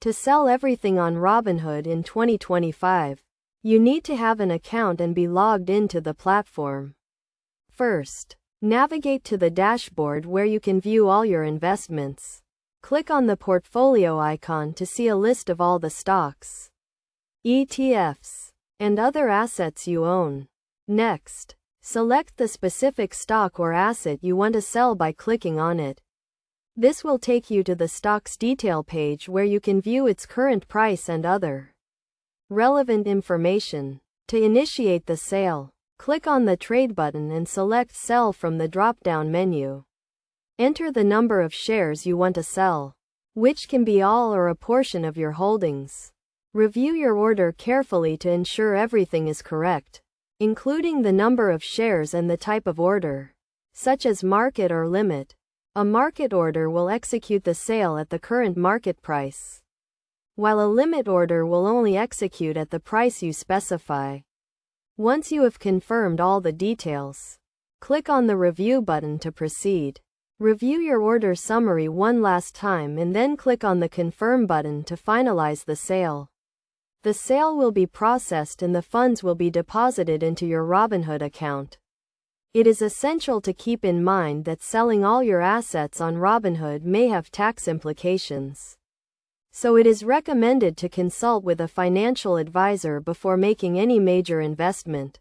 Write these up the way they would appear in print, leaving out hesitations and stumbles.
To sell everything on Robinhood in 2025, you need to have an account and be logged into the platform. First, navigate to the dashboard where you can view all your investments. Click on the portfolio icon to see a list of all the stocks, ETFs, and other assets you own. Next, select the specific stock or asset you want to sell by clicking on it. This will take you to the stock's detail page where you can view its current price and other relevant information. To initiate the sale, click on the Trade button and select Sell from the drop-down menu. Enter the number of shares you want to sell, which can be all or a portion of your holdings. Review your order carefully to ensure everything is correct, including the number of shares and the type of order, such as market or limit. A market order will execute the sale at the current market price, while a limit order will only execute at the price you specify. Once you have confirmed all the details, click on the Review button to proceed. Review your order summary one last time and then click on the Confirm button to finalize the sale. The sale will be processed and the funds will be deposited into your Robinhood account. It is essential to keep in mind that selling all your assets on Robinhood may have tax implications, so it is recommended to consult with a financial advisor before making any major investment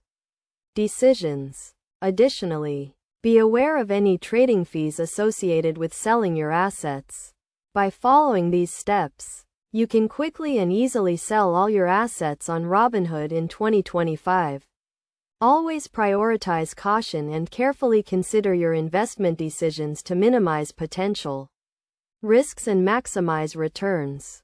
decisions. Additionally, be aware of any trading fees associated with selling your assets. By following these steps, you can quickly and easily sell all your assets on Robinhood in 2025. Always prioritize caution and carefully consider your investment decisions to minimize potential risks and maximize returns.